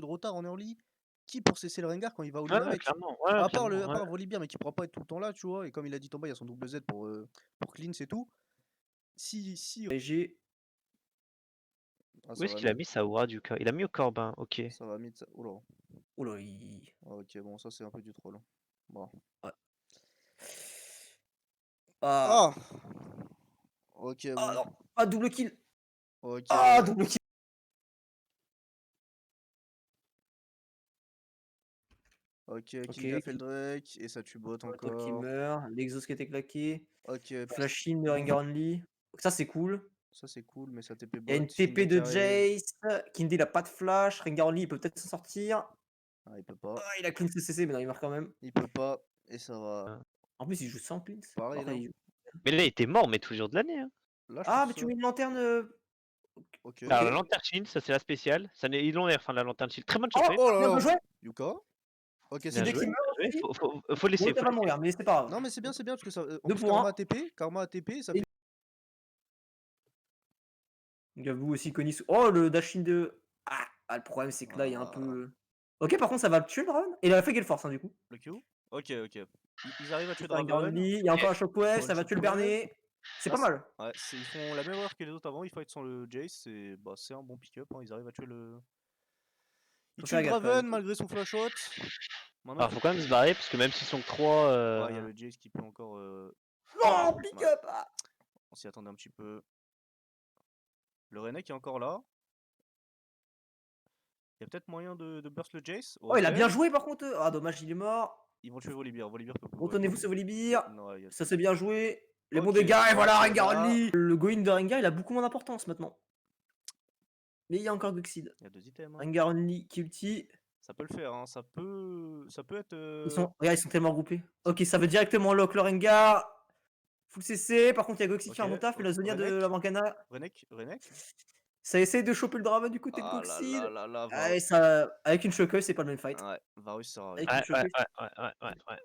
retard en early, qui pour cesser le Rengar quand il va all-in Ouais, avec? clairement, ouais, À part clairement, à ouais. part Volibear, mais qui pourra pas être tout le temps là, tu vois? Et comme il a dit Tomba, il y a son double Z pour cleanse et tout. Si PSG. ah Où ça est-ce va qu'il a mid, mis sa aura du coup? Il a mis au Corbin, OK. ça va mid, ça ouh là. Oh là, il... Ah OK, bon ça c'est un peu du troll. Bon. Ouais. Ah, Ah! OK, ah bon. non, ah double kill. OK. Ah double kill. OK, Ok, kill gaffe Eldrake et ça tue bot top qui encore. meurt, l'exhaust qui a été claqué, OK, flash in de Rengar Only. Ça c'est cool. ça c'est cool, mais ça TP Il y a bot, une TP Kinda qui de arrive. Jace. Kinde il a pas de flash. Rengar Only il peut peut-être s'en sortir. Ah, il peut pas. Ah, il a clean CCC, mais non, il meurt quand même. Il peut pas et ça va. Hein. En plus, il joue sans clean. Pareil Après, là. il joue- Mais là, il était mort, mais tous les jours de l'année, hein. Là, je Ah, trouve mais ça tu mets une lanterne. OK. Alors la Ok. lanterne shield, ça c'est la spéciale. Ça n'est ils l'ont l'air, enfin la lanterne shield. Très bonne Oh, surprise. Oh là bien là! joué. Yuka? OK, c'est Bien Kinde bon. joué, qui bien meurt joué. aussi. Faut laisser, L'autre faut va laisser. mourir, mais c'est pas grave. Non, mais c'est bien parce que ça en 2 plus pour Karma 1. a TP, Karma a TP, ça Et fait J'avoue aussi Konis. Oh, le dashin de. Le problème, c'est que là, il y a un ah, peu. Ok, par contre, ça va le tuer le Draven. Et il a fait Gale Force, hein, du coup. le Q? OK, OK. Ils arrivent à tuer Juste Rengar Draven. Only. Il y a encore un Ils Shockwave, font le ça va tuer le shockwave. Berné. C'est Là, pas mal. ouais, ils font la même erreur que les autres avant, ils fight sans le Jace, et bah c'est un bon pick-up, hein, ils arrivent à tuer le. Ils Faut tuent le faire gaffe quand même. Draven malgré son flash out. Maintenant, Alors faut quand même se barrer parce que même s'ils sont que 3, ouais, il y a le Jace qui peut encore. Non, pick Ouais, up. on s'y attendait un petit peu. Le Renek est encore là. Il y a peut-être moyen de burst le Jace. Oh, il OK. a bien joué par contre. Ah, dommage, il est mort. Ils vont tuer Volibear. Volibear peut pas. Retournez-vous sur Volibear. Non, il y a Ça c'est bien joué. Les bons OK, dégâts, et voilà, OK, Rengar là, Only. Le going de Rengar, il a beaucoup moins d'importance maintenant. Mais il y a encore Goxid. il y a 2 items, hein. Rengar Only qui ulti. Ça peut le faire, hein. Ça peut être. Regarde, ils sont tellement regroupés. Ok, ça veut directement lock le Rengar. Full CC. Par contre, il y a Goxid qui OK. fait un bon taf. Mais la Zonia de Renek? la Morgana. Renek? Ça essaye de choper le Draven du côté de Ah là là Goxid. là là, Ah, et ça... Avec une Shockwave, c'est pas le même fight. Ouais, Varus sert à rien. Avec Ouais, une ouais, Shockwave, ouais, ouais, ouais, ouais, ouais.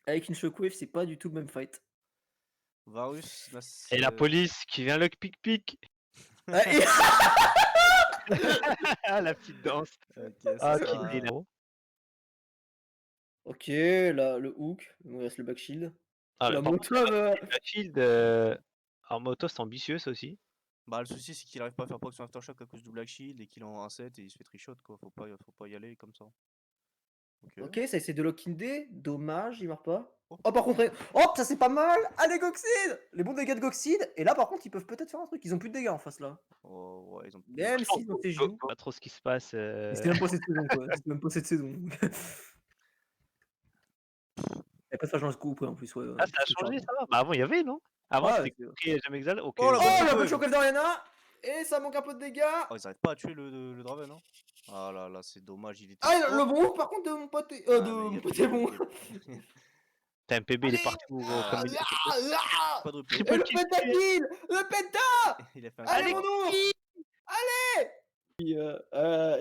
avec une Shockwave, c'est pas du tout le même fight. Varus, là, Et la police qui vient lock pic pic. Ah, et- Ah la petite danse. OK, Ah ça qui sera. est Ok, là, le hook. Il reste le back shield. Ah, La par contre, moto, Backfield, en moto, c'est ambitieux ça aussi. Bah, le souci, c'est qu'il arrive pas à faire proc sur Aftershock à cause du Black Shield et qu'il est en 1-7 et il se fait trichot, quoi. Faut pas y aller comme ça. OK. Ok, ça essaie de lock in D. Dommage, il meurt pas. Oh. Oh, par contre, hop, ça c'est pas mal. Allez, Goxid. Les bons dégâts de Goxid. Et là, par contre, ils peuvent peut-être faire un truc. Ils ont plus de dégâts en face là. Oh, ouais, ils ont. Même s'ils ont TJ. Pas trop ce qui se passe. Mais c'était même pas cette saison, quoi. C'était même pas cette saison. Il y a pas de flash dans le scoop, ouais, en plus, ouais. Ah, ça a changé, ça va. Bah avant, il y avait, non? Avant, Ouais, c'était pris jamais exal. Ok. Oh, la Oh, bonne la bonne shockwave. Shockwave d'Ariana. Et ça manque un peu de dégâts. Oh, ils arrivent pas à tuer le Draven, hein. Ah là là, c'est dommage, il était. Ah, Oh. le bon hook, par contre, de mon pote. Ah, De mais il y mon a pote tout- est bon. T'as MPB, il est Allez. parti gros, comme il Quadruplé. Et Triple le kill. pentakill. Le penta. Il a fait un Allez, kill. mon ours.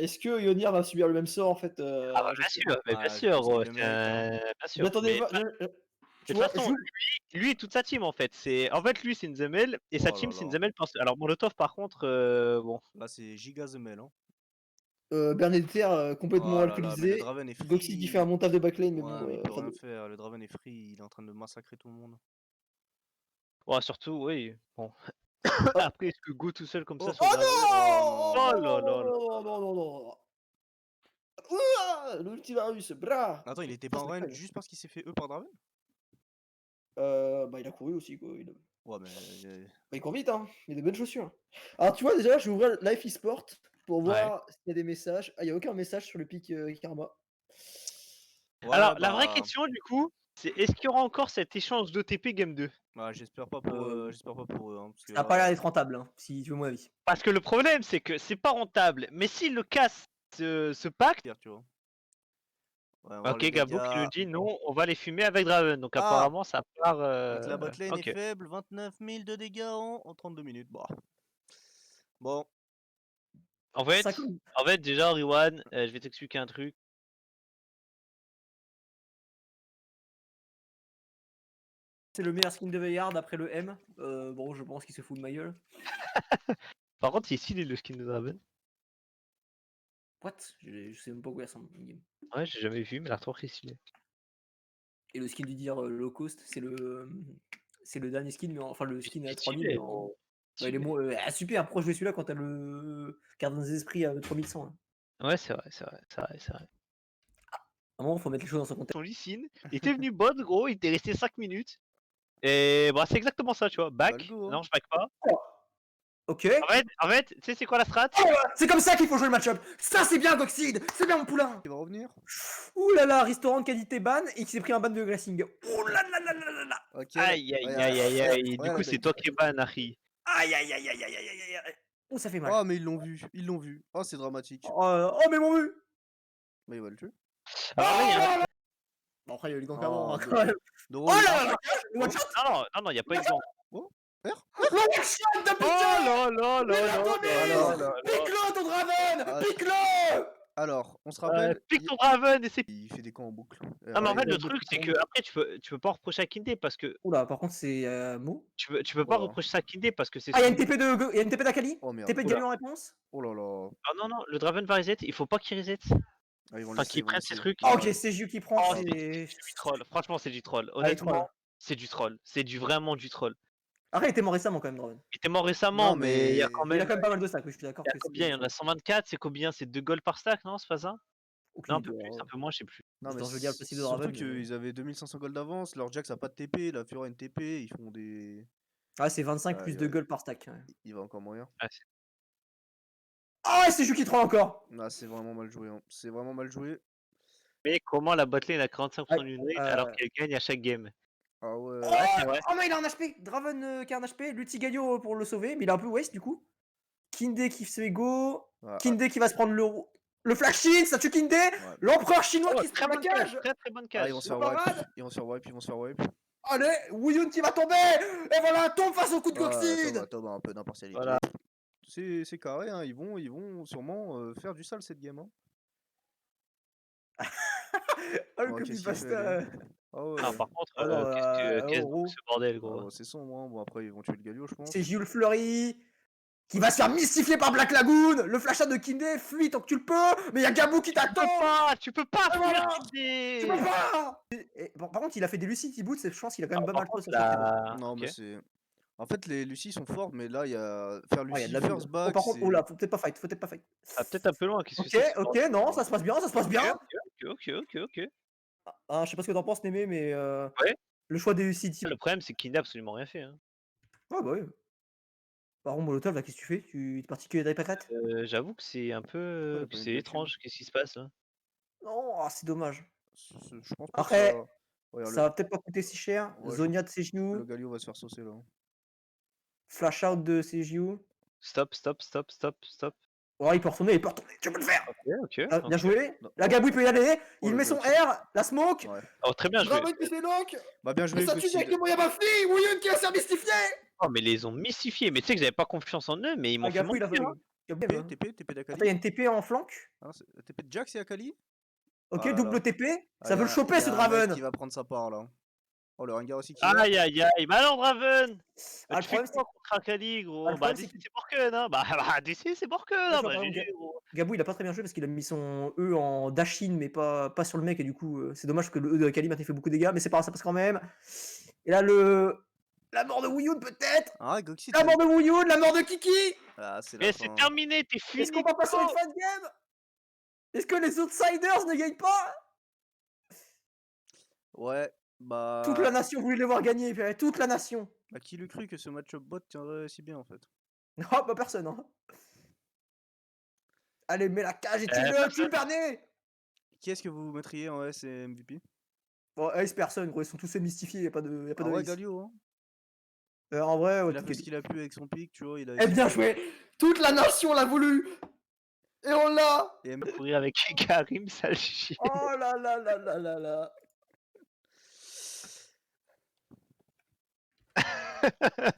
Est-ce que Yonir va subir le même sort en fait Ah bah bien sûr, mais bien Ah, sûr, je pense gros, qu'il est le mérite, hein. bien sûr. J'attendais Mais pas. de Tu toute vois, façon, lui et toute sa team en fait. En fait, lui c'est une Zemel et sa Oh team là c'est une là. Zemel. Alors Molotov par contre, bon. Là, c'est giga Zemel, hein. Bernadette complètement Oh là là, mais le alcoolisé. Draven est free. Goxy qui fait un montage de backline, mais Ouais, bon. mais il peut enfin, rien faire. Le Draven est free, il est en train de massacrer tout le monde. Ouais, surtout, oui. Bon. Après, est-ce que go tout seul comme ça Oh, sur Draven? non. Oh là là là. Non, non, non, non. Ouah, l'ultivarus, bra. Attends, il était Ça, pas en c'est run dingue. juste parce qu'il s'est fait E par Draven? Bah, il a couru aussi, quoi. Ouais, mais. Bah, il court vite, hein. Il a des bonnes chaussures. Alors, tu vois, déjà, je vais ouvrir Life eSport pour voir s'il y a des messages. Ah, il n'y a aucun message sur le pic Karma. Ouais, Alors, la vraie bah. question du coup, c'est est-ce qu'il y aura encore cet échange d'OTP Game 2? Bah, j'espère pas pour eux, hein, parce que Ça n'a pas l'air là. d'être rentable, hein, si tu veux mon avis. Parce que le problème, c'est que c'est pas rentable. Mais s'il le casse, ce pacte. Tu vois. Ouais, on va voir Ok, les Gabo qui nous dégâts. dit non, on va les fumer avec Draven. Donc Ah! apparemment, ça part. Donc la botlane est Ok. faible, 29 000 de dégâts en 32 minutes. Bah. Bon. En fait, Ça comme- déjà, Riwan, je vais t'expliquer un truc. C'est le meilleur skin de Veillard après le M. Bon, je pense qu'il se fout de ma gueule. Par contre, il est stylé le skin de Draven. What? Je sais même pas où elle ressemble. Ouais, j'ai jamais vu, mais la trop stylé. Et le skin du dire low cost, c'est le dernier skin, mais enfin le skin à 3000, mais Stylé, en. gros. Bah, il est super, pourquoi jouer celui-là quand t'as le Gardien des Esprits à 3100 là. Ouais, c'est vrai, c'est vrai, c'est vrai, c'est vrai. À un moment, faut mettre les choses dans son contexte. Ton Lee Sin, il était venu bot, gros, il était resté 5 minutes. Et bah, c'est exactement ça, tu vois. Bah, Back, le go, hein. non, je back pas. Ok. En fait, tu sais, c'est quoi la strat? Oh, c'est comme ça qu'il faut jouer le match-up. Ça, c'est bien, Goxid. C'est bien, mon poulain. Il va revenir. Ouh là là, restaurant de qualité ban et qui s'est pris un ban de glacing. Ouh là là là là là là. Ok. Aïe, aïe, Ouais, aïe, aïe, aïe. ouais, Du la coup, c'est bête. toi qui es ban, Harry. Aïe aïe aïe aïe aïe aïe aïe aïe. Ouh, ça fait mal. Oh, mais ils l'ont vu. Ils l'ont vu. Oh, c'est dramatique. Oh, mais mon vu. Bah, il va le tuer. Alors là, il y a un... Bon, après, il y a eu le gank Oh, avant, hein, de- quand même. Doro, Oh il- là là, le one shot. Non, il n'y a pas eu de gang. Oh, R. Le one shot de Oh Pika. là là Mais là la là tombée. là là là. Pique-le, ton Draven. Ah, Pique-le. Alors, on se rappelle. Pique ton Draven et c'est... Il fait des camps en boucle. Ah mais en fait il- le truc c'est que après tu peux pas reprocher à Kindé parce que Oula, par contre, c'est Mo. tu peux pas Voilà. reprocher ça à Kindé parce que c'est Ah, il y a son... une TP d'Akali. Oh merde. TP de Oula. Galio en réponse. Oh là là. Ah non, le Draven va reset, il faut pas qu'il reset. Ah, ils vont Enfin laisser, qu'il ils vont prenne ses laisser. trucs. Ah, ok, Ouais. c'est Jiu qui prend. Oh, c'est c'est du troll, franchement c'est du troll. Ah, il est troll. Honnêtement, c'est du troll. C'est du vraiment du troll. Après, il était mort récemment quand même, Draven. Il était mort récemment, Non, mais il y a quand Mais il a même... quand même pas mal de stacks, oui, je suis d'accord. Il y a combien? Il y en a 124, c'est combien? C'est 2 gold par stack, non? C'est pas ça? Non, un peu plus, un peu moins, je sais plus. Non, mais Attends, je veux dire le passif de surtout Draven. qu'ils avaient 2500 gold d'avance, leur Jax a pas de TP, la Fiora a une TP, ils font des. Ah, c'est 25 Aïe, plus aïe. 2 gold par stack. Ouais. Il va encore mourir. Ah, Ah, c'est Jiu qui troll encore. Ah, c'est vraiment mal joué. Hein. C'est vraiment mal joué. mais comment la botlane a 45% d'une rate euh, alors qu'elle gagne à chaque game? Ah ouais. Oh, c'est vrai. oh, mais il a un HP. Draven qui a un HP. Lutti Galio pour le sauver, mais il est un peu waste du coup. Kinde qui se fait go. Ah, Kinde qui va se prendre le flash shield, ça tue Kinde. L'empereur chinois Oh, qui se très prend la bonne cage, cage. très bonne Ah, cage. ils vont se La faire wipe. parade. Ils vont se faire wipe, ils vont se faire wipe. Allez, Wuyun qui va tomber. Et voilà, tombe face au coup de Ah, Goxid. Thomas, un peu d'impartialité. Voilà. C'est carré, hein. Ils vont sûrement faire du sale cette game. Hein. Ah, le Oh, qu'est-ce qu'il copy-pasta. fait, lui Ah ouais. Ah, par contre, Ah non, qu'est-ce gros. que ce bordel, Ah gros. ouais, c'est sombre. Hein. Bon, après, ils vont tuer le Galio, je pense. C'est Jules Fleury qui va se faire mystifier par Black Lagoon. Le flash out de Kinde, fuis tant que tu le peux. Mais il y a Gabou qui t'attend. Tu peux pas Ah, fuir voilà. Kindé. Tu peux pas. Bon, par contre, il a fait des Lucidity Boots et je pense qu'il a quand même pas mal trop sur là... Non, ok. mais c'est. En fait, les Lucie sont fortes, mais là, il y a. Faire Oh, il y a Lucie de la first bulle. back. Par contre, c'est- oh là, faut peut-être pas fight, Ah, peut-être un peu loin, qu'est-ce que Ok, c'est que ce ok, bordel? non, ça se passe bien, ça se passe bien. Ok. Ah, je sais pas ce que t'en penses, Némé, mais Ouais. le choix des Lucidity. Le problème, c'est que Kindé a absolument rien fait. Hein. Ah bah oui. Par contre, Molotov, là, qu'est-ce que tu fais? Tu es parti que des patates? J'avoue que c'est un peu... Ouais, pas c'est une étrange, qu'est-ce qui se passe là? Non, ah, c'est dommage. Je pense pas Après, que ça. Regarde, ça va peut-être pas coûter si cher. Ouais, Zonia de le CJU, Galio va se faire saucer là. flash out de CJU. Stop. Oh, il peut retourner, tu peux le faire. Ok. Ah, bien joué. Non. La Gabou, il peut y aller. Oh, Il le met son bloc. R, la smoke. Ouais. Oh, très bien joué. Draven qui fait knock. Bah, bien joué, Et ça tue Goxid. directement Yabafi. Wuyun qui va se faire mystifier. Oh, mais ils les ont mystifiés. Mais tu sais que j'avais pas confiance en eux, mais ils m'ont Ah, fait Gabou, il a mentir. fait. Hein. Gabou, TP, hein. TP Attends, il y d'Akali. a une TP en flanc. Ah, TP de Jax et Akali. Ok, Ah là double là. TP. Ah, Ça y veut a le choper, y ce a un mec Draven. qui va prendre sa part là. Oh, le Rengar aussi qui est là. Aïe. Bah alors, Draven. Ah, le Tu fais problème, quoi contre Akali, gros? Ah, le Bah, problème, DC, c'est c'est Borken, hein. Bah, DC, c'est Borken, hein. Par Bah, exemple, GG, gros. Gabou, il a pas très bien joué parce qu'il a mis son E en dashin, mais pas sur le mec, et du coup, c'est dommage que le E de Kali m'a fait beaucoup de dégâts, mais c'est pas grave, ça passe quand même. Et là, la mort de Wuyun, peut-être. Ah, Goxid. La mort de Wuyun, la mort de Kiki. Ah, c'est la Mais c'est fin. terminé, t'es fini. Est-ce qu'on va passer à une fin de game? Est-ce que les Outsiders ne gagnent pas? Ouais, bah. Toute la nation voulait les voir gagner, Pierre, toute la nation. Bah, qui l'eût cru que ce match-up bot tiendrait si bien en fait? Oh, bah personne, hein. Allez, mets la cage et tue le Bernet. Qui est-ce que vous mettriez en S et MVP? Bon, Ace, personne, gros, ils sont tous mystifiés, y a pas de Ah ouais, Ace. Galio, hein. En vrai, ouais, Il a fait Kali. ce qu'il a pu avec son pic, tu vois. Il a Eh bien joué. Toute la nation l'a voulu. Et on l'a. Et Courir avec Karim, ça le chie. Oh là là là là là là.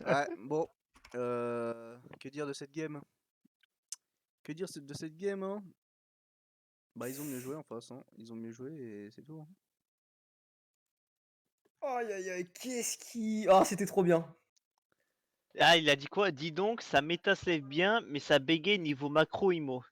Ouais, bon. Que dire de cette game? Que dire de cette game, hein? Bah, ils ont mieux joué en face, hein. Ils ont mieux joué et c'est tout. Hein. Aïe aïe aïe, qu'est-ce qui... Ah, c'était trop bien. Ah, il a dit quoi? Dis donc, ça méta save bien, mais ça bégaye niveau macro IMO.